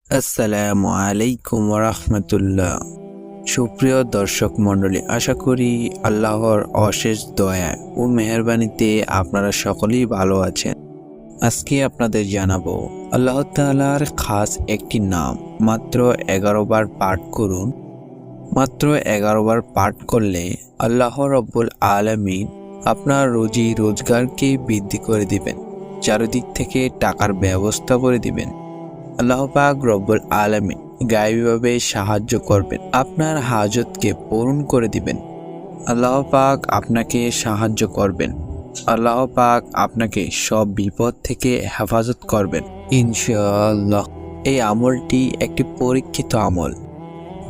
আসসালামু আলাইকুম রাহমাতুল্লাহ। সুপ্রিয় দর্শক মণ্ডলী, আশা করি আল্লাহর অশেষ দয়া ও মেহেরবানিতে আপনারা সকলেই ভালো আছেন। আজকে আপনাদের জানাবো আল্লাহ তাআলার খাস একটি নাম মাত্র 11 বার পাঠ করুন। মাত্র 11 বার পাঠ করলে আল্লাহ রব্বুল আলামিন আপনার রুজি রোজগারকে বৃদ্ধি করে দিবেন, চারিদিক থেকে টাকার ব্যবস্থা করে দিবেন। আল্লাহ পাক রব্বুল আলামিন গায়েবীভাবে সাহায্য করবেন, আপনার হাজতকে পূরণ করে দিবেন। আল্লাহ পাক আপনাকে সাহায্য করবেন, আল্লাহ পাক আপনাকে সব বিপদ থেকে হেফাজত করবেন ইনশাআল্লাহ। এই আমলটি একটি পরীক্ষিত আমল,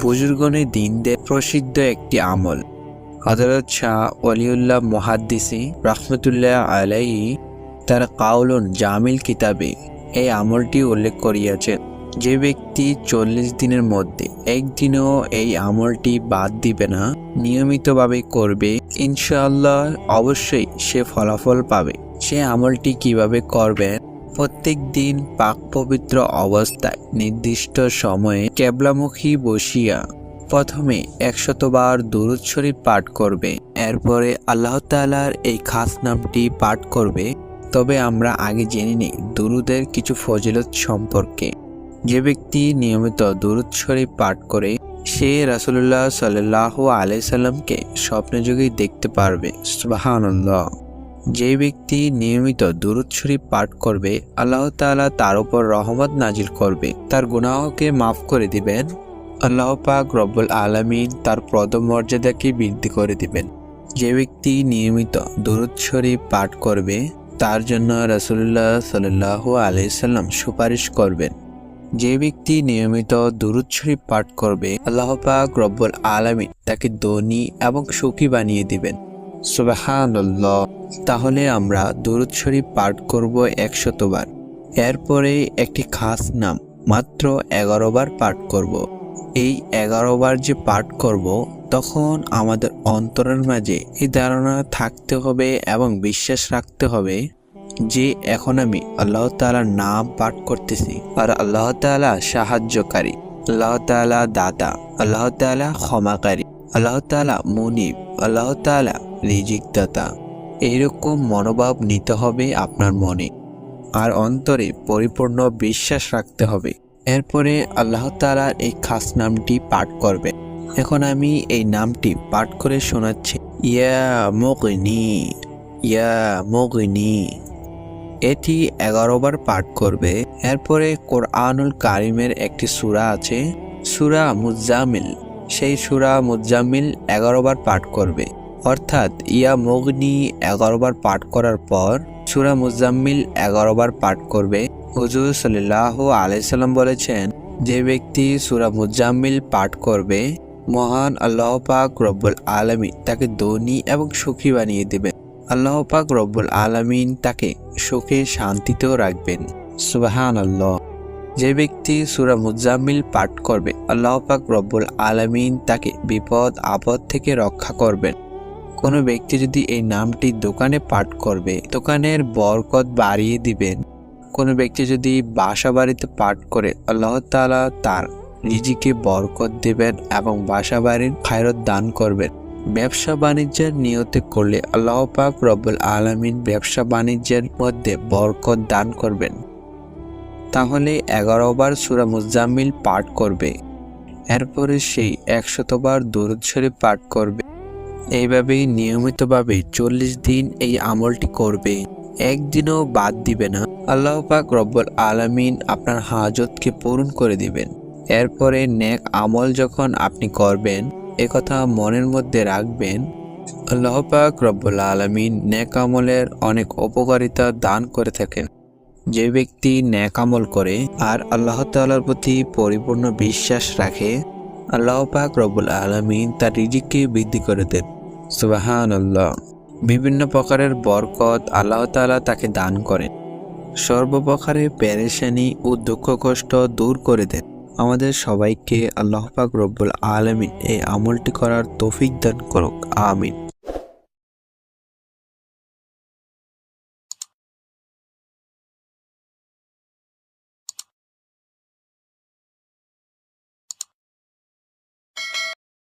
বুজুর্গনে দিনদের প্রসিদ্ধ একটি আমল। হযরত শাহ ওলিউল্লাহ মুহাদ্দিসি রাহমাতুল্লাহ আলাইহি তার কাউলুন জামিল কিতাবে এই আমলটি উল্লেখ করিয়াছেন। যে ব্যক্তি 40 দিনের মধ্যে একদিনও এই আমলটি বাদ দিবে না, নিয়মিতভাবে করবে, ইনশাআল্লাহ অবশ্যই সে ফলাফল পাবে। সে আমলটি কিভাবে করবেন? প্রত্যেক দিন পাক পবিত্র অবস্থায় নির্দিষ্ট সময়ে কেবলামুখী বসিয়া প্রথমে 100 বার দুরূদ শরীফ পাঠ করবে। এরপরে আল্লাহ তাআলার এই খাস নামটি পাঠ করবে। তবে আমরা আগে জেনে নিই দুরুদের কিছু ফজিলত সম্পর্কে। যে ব্যক্তি নিয়মিত দুরূদ শরীফ পাঠ করে সে রাসূলুল্লাহ সাল্লাল্লাহু আলাইহি সাল্লামকে স্বপ্নযোগেই দেখতে পারবে। সুবহানাল্লাহ। যে ব্যক্তি নিয়মিত দুরূদ শরীফ পাঠ করবে আল্লাহ তাআলা তার উপর রহমত নাজিল করবে, তার গুনাহকে মাফ করে দিবেন। আল্লাহ পাক রব্বুল আলামিন তার পদমর্যাদাকে বৃদ্ধি করে দিবেন। যে ব্যক্তি নিয়মিত দুরূদ শরীফ পাঠ করবে তার জন্য রাসূলুল্লাহ সাল্লাল্লাহু আলাইহি সাল্লাম সুপারিশ করবেন। যে ব্যক্তি নিয়মিত দুরূদ শরীফ পাঠ করবে আল্লাহ পাক রব্বুল আলামিন তাকে ধনী এবং সুখী বানিয়ে দিবেন। সুবহানাল্লাহ। তাহলে আমরা দুরূদ শরীফ পাঠ করব 100 বার। এরপরে একটি খাস নাম মাত্র 11 বার পাঠ করব। এই 11 বার যে পাঠ করব তখন আমাদের অন্তরের মাঝে এই ধারণা থাকতে হবে এবং বিশ্বাস রাখতে হবে যে এখন আমি আল্লাহ তাআলার নাম পাঠ করতেছি, আর আল্লাহ তাআলা সাহায্যকারী, আল্লাহ তাআলা দাতা, আল্লাহ তাআলা ক্ষমাকারী, আল্লাহ তাআলা মুনিব, আল্লাহ তাআলা রিজিক দাতা। এইরকম মনোভাব নিতে হবে আপনার মনে, আর অন্তরে পরিপূর্ণ বিশ্বাস রাখতে হবে। এরপরে আল্লাহ তাআলার এই খাস নামটি পাঠ করবে। এখন আমি এই নামটি পাঠ করে শোনাচ্ছি। ইয়া মুগনি, ইয়া মুগনি। এটি 11 বার পাঠ করবে। এরপরে কোরআনুল কারিমের একটি সূরা আছে, সূরা মুজাম্মিল। সেই সূরা মুজাম্মিল 11 বার পাঠ করবে। অর্থাৎ ইয়া মুগনি 11 বার পাঠ করার পর সূরা মুজাম্মিল 11 বার পাঠ করবে। হুজুর সাল্লাল্লাহু আলাইহি সাল্লাম বলেছেন, যে ব্যক্তি সূরা মুজাম্মিল পাঠ করবে মহান আল্লাহ পাক রব্বুল আলামিন তাকে ধনী এবং সুখী বানিয়ে দিবেন। আল্লাহ পাক রব্বুল আলামিন তাকে সুখে শান্তিতেও রাখবেন। সুবহানাল্লাহ। যে ব্যক্তি সূরা মুজাম্মিল পাঠ করবে আল্লাহ পাক রব্বুল আলামিন তাকে বিপদ আপদ থেকে রক্ষা করবেন। কোনো ব্যক্তি যদি এই নামটি দোকানে পাঠ করবে দোকানের বরকত বাড়িয়ে দিবেন। কোনো ব্যক্তি যদি বাসা বাড়িতে পাঠ করে আল্লাহ তাআলা তার রিজিকে বরকত দিবেন এবং বাসা বাড়ির খায়রাত দান করবেন। ব্যবসা বাণিজ্যের নিয়তে করলে আল্লাহ পাক রব্বুল আলামিন ব্যবসা বাণিজ্যের মধ্যে বরকত দান করবেন। তাহলে 11 বার সূরা মুজাম্মিল পাঠ করবে। এরপরে সেই 100 বার দুরূদ শরীফ পাঠ করবে। এইভাবেই নিয়মিতভাবে 40 দিন এই আমলটি করবে, একদিনও বাদ দিবে না। আল্লাহ পাক রব্বুল আলামিন আপনার হাজতকে পূরণ করে দিবেন। এরপরে নেক আমল যখন আপনি করবেন একথা মনের মধ্যে রাখবেন, আল্লাহ পাক রব্বুল আলামিন নেক আমলের অনেক উপকারিতা দান করে থাকেন। যে ব্যক্তি নেক আমল করে আর আল্লাহ তাআলার প্রতি পরিপূর্ণ বিশ্বাস রাখে আল্লাহ পাক রব্বুল আলামিন তার রিজিককে বৃদ্ধি করে দেন। সুবহানাল্লাহ। বিভিন্ন প্রকারের বরকত আল্লাহ তাআলা তাকে দান করেন। সর্বপ্রকারের পেরেশানি ও দুঃখ কষ্ট দূর করে দেন। আমাদের সবাইকে আল্লাহ পাক রব্বুল আলামিন এই আমলটি করার তৌফিক দান করুক। আমিন।